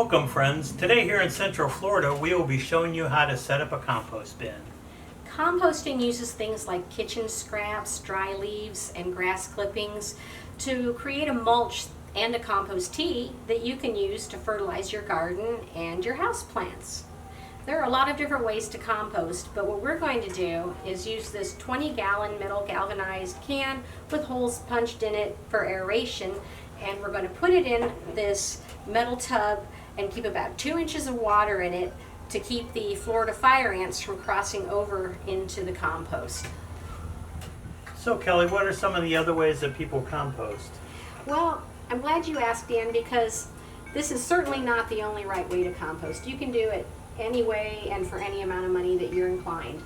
Welcome friends. Today here in Central Florida we will be showing you how to set up a compost bin. Composting uses things like kitchen scraps, dry leaves, and grass clippings to create a mulch and a compost tea that you can use to fertilize your garden and your house plants. There are a lot of different ways to compost, but what we're going to do is use this 20-gallon metal galvanized can with holes punched in it for aeration, and we're going to put it in this metal tub and keep about 2 inches of water in it to keep the Florida fire ants from crossing over into the compost. So Kelly, what are some of the other ways that people compost? Well, I'm glad you asked, Dan, because this is certainly not the only right way to compost. You can do it any way and for any amount of money that you're inclined.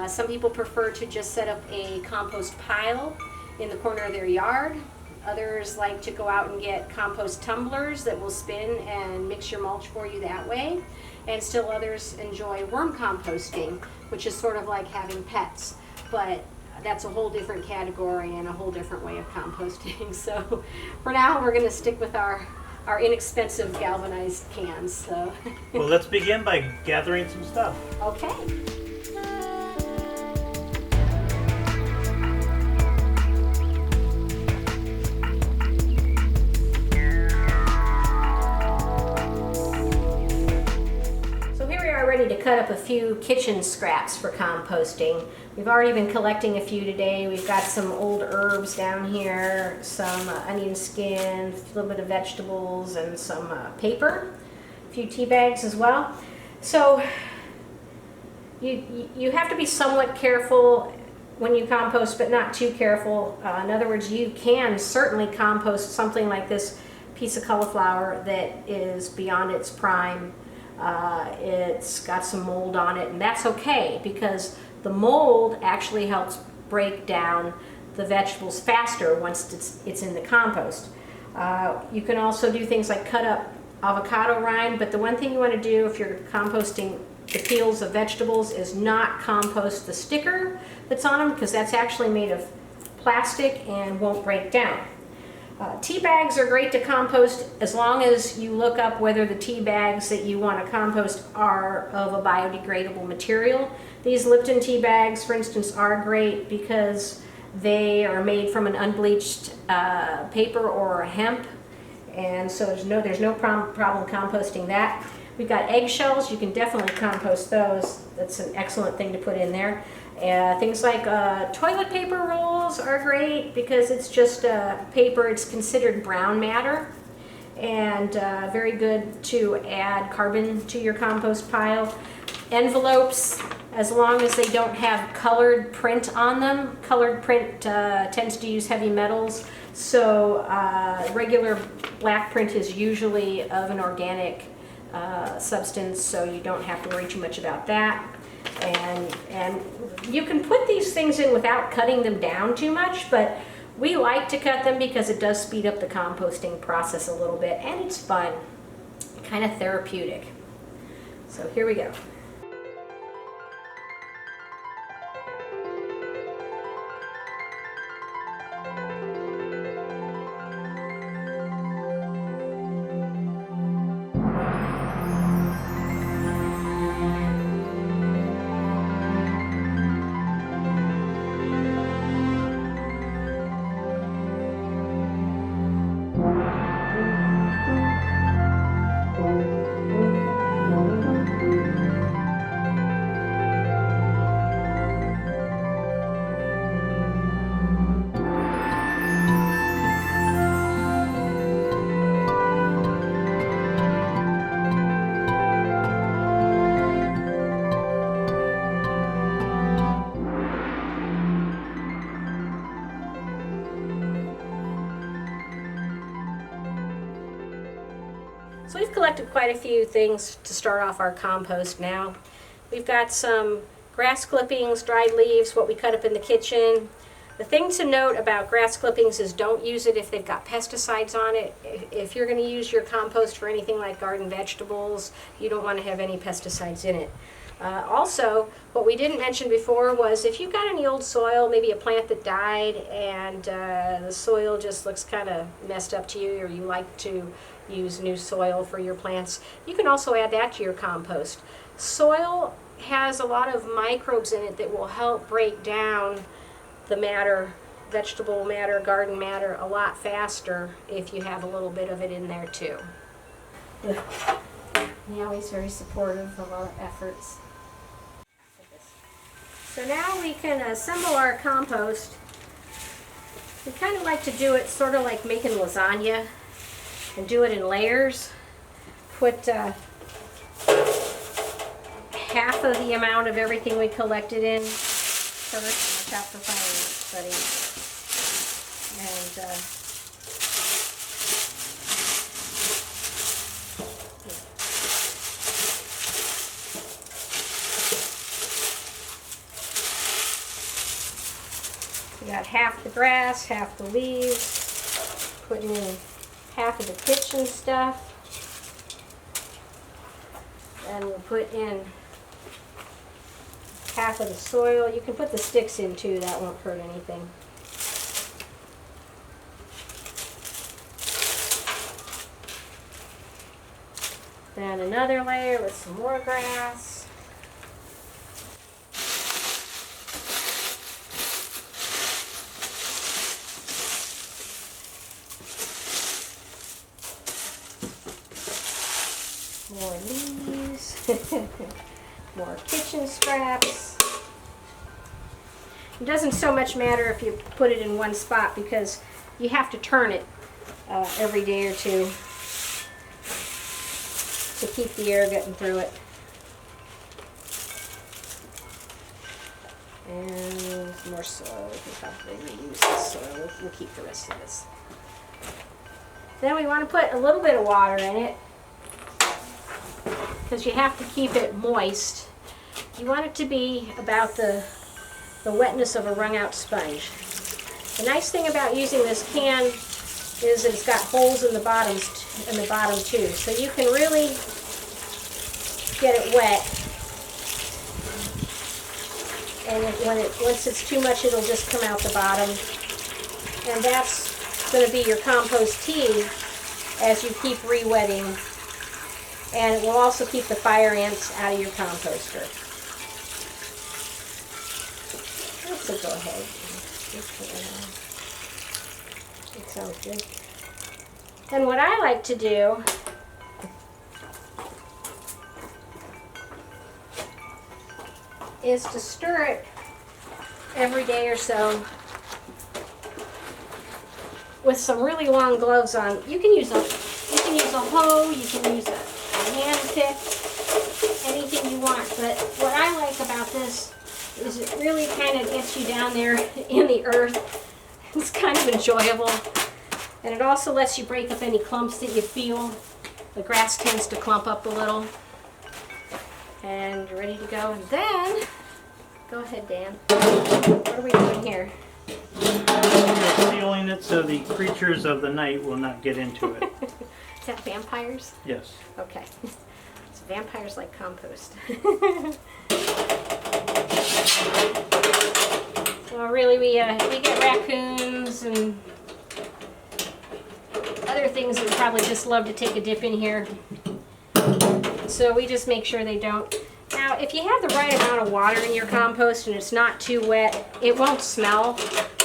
Some people prefer to just set up a compost pile in the corner of their yard. Others like to go out and get compost tumblers that will spin and mix your mulch for you that way. And still others enjoy worm composting, which is sort of like having pets. But that's a whole different category and a whole different way of composting. So for now, we're going to stick with our inexpensive galvanized cans. So. Well, let's begin by gathering some stuff. Okay. Ready to cut up a few kitchen scraps for composting. We've already been collecting a few today. We've got some old herbs down here, some onion skin, a little bit of vegetables, and some paper, a few tea bags as well. So you have to be somewhat careful when you compost, but not too careful. In other words, you can certainly compost something like this piece of cauliflower that is beyond its prime. It's got some mold on it, and that's okay because the mold actually helps break down the vegetables faster once it's in the compost. You can also do things like cut up avocado rind, but the one thing you want to do if you're composting the peels of vegetables is not compost the sticker that's on them, because that's actually made of plastic and won't break down. Tea bags are great to compost as long as you look up whether the tea bags that you want to compost are of a biodegradable material. These Lipton tea bags, for instance, are great because they are made from an unbleached paper or hemp, and so there's no problem composting that. We've got eggshells. You can definitely compost those. That's an excellent thing to put in there. Things like toilet paper rolls are great because it's just paper. It's considered brown matter, and very good to add carbon to your compost pile. Envelopes, as long as they don't have colored print on them. Colored print tends to use heavy metals, so regular black print is usually of an organic substance, so you don't have to worry too much about that. And you can put these things in without cutting them down too much, but we like to cut them because it does speed up the composting process a little bit, and it's fun, kind of therapeutic. So here we go. So we've collected quite a few things to start off our compost now. We've got some grass clippings, dried leaves, what we cut up in the kitchen. The thing to note about grass clippings is don't use it if they've got pesticides on it. If you're going to use your compost for anything like garden vegetables, you don't want to have any pesticides in it. Also, what we didn't mention before was if you've got any old soil, maybe a plant that died and the soil just looks kind of messed up to you, or you like to use new soil for your plants, you can also add that to your compost. Soil has a lot of microbes in it that will help break down the matter, vegetable matter, garden matter, a lot faster if you have a little bit of it in there too. Now he's very supportive of our efforts. So now we can assemble our compost. We kind of like to do it sort of like making lasagna and do it in layers. Put half of the amount of everything we collected in first. Watch out for fire, buddy. And we got half the grass, half the leaves, putting in half of the kitchen stuff, and we'll put in half of the soil. You can put the sticks in too, that won't hurt anything. Then another layer with some more grass. More leaves, more kitchen scraps. It doesn't so much matter if you put it in one spot because you have to turn it every day or two to keep the air getting through it. And some more soil. We can probably reuse this soil. We'll keep the rest of this. Then we want to put a little bit of water in it, because you have to keep it moist. You want it to be about the wetness of a wrung out sponge. The nice thing about using this can is that it's got holes in the bottom too, so you can really get it wet. And once it's too much, it'll just come out the bottom. And that's going to be your compost tea as you keep re-wetting. And it will also keep the fire ants out of your composter. So go ahead. It sounds good. And what I like to do is to stir it every day or so with some really long gloves on. You can use a hoe, you can use a hand pick, anything you want. But what I like about this is it really kind of gets you down there in the earth. It's kind of enjoyable. And it also lets you break up any clumps that you feel. The grass tends to clump up a little. And you're ready to go. And then, go ahead, Dan. What are we doing here? We're sealing it so the creatures of the night will not get into it. Is that vampires? Yes. Okay. So vampires like compost. Well, really, we get raccoons and other things that probably just love to take a dip in here. So we just make sure they don't. Now, if you have the right amount of water in your compost and it's not too wet, it won't smell,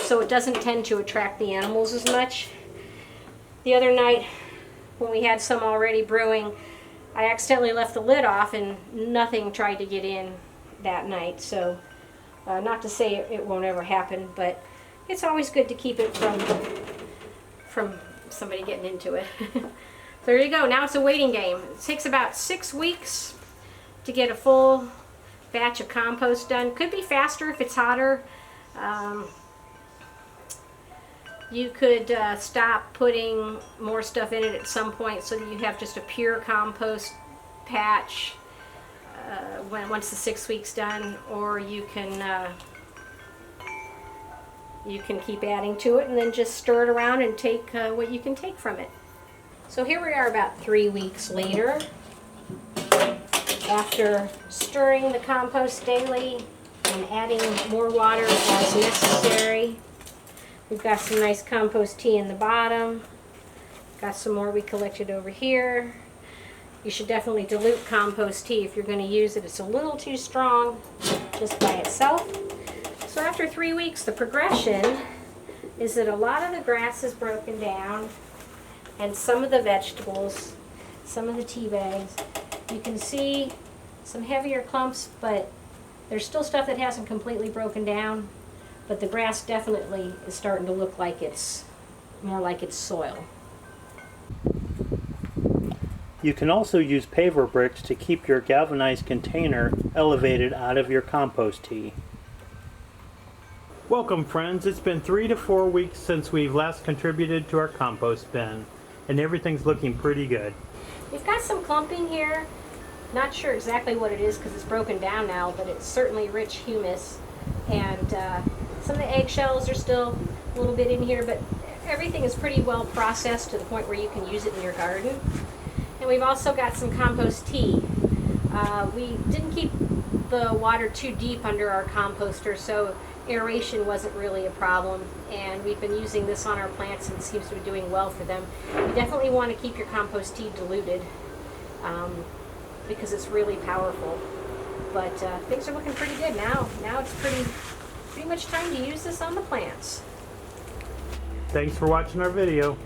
so it doesn't tend to attract the animals as much. The other night, when we had some already brewing, I accidentally left the lid off and nothing tried to get in that night. So, not to say it won't ever happen, but it's always good to keep it from somebody getting into it. There you go. Now it's a waiting game. It takes about 6 weeks to get a full batch of compost done. Could be faster if it's hotter. You could stop putting more stuff in it at some point so that you have just a pure compost patch once the 6 weeks done, or you can keep adding to it and then just stir it around and take what you can take from it. So here we are about 3 weeks later. After stirring the compost daily and adding more water as necessary, we've got some nice compost tea in the bottom. Got some more we collected over here. You should definitely dilute compost tea if you're going to use it. It's a little too strong just by itself. So after 3 weeks, the progression is that a lot of the grass is broken down and some of the vegetables, some of the tea bags. You can see some heavier clumps, but there's still stuff that hasn't completely broken down. But the grass definitely is starting to look like it's more like it's soil. You can also use paver bricks to keep your galvanized container elevated out of your compost tea. Welcome friends, it's been 3 to 4 weeks since we've last contributed to our compost bin, and everything's looking pretty good. We've got some clumping here. Not sure exactly what it is because it's broken down now, but it's certainly rich humus. And some of the eggshells are still a little bit in here, but everything is pretty well processed to the point where you can use it in your garden. And we've also got some compost tea. We didn't keep the water too deep under our composter, so aeration wasn't really a problem. And we've been using this on our plants and it seems to be doing well for them. You definitely want to keep your compost tea diluted because it's really powerful. But things are looking pretty good now. Now it's pretty much time to use this on the plants. Thanks for watching our video.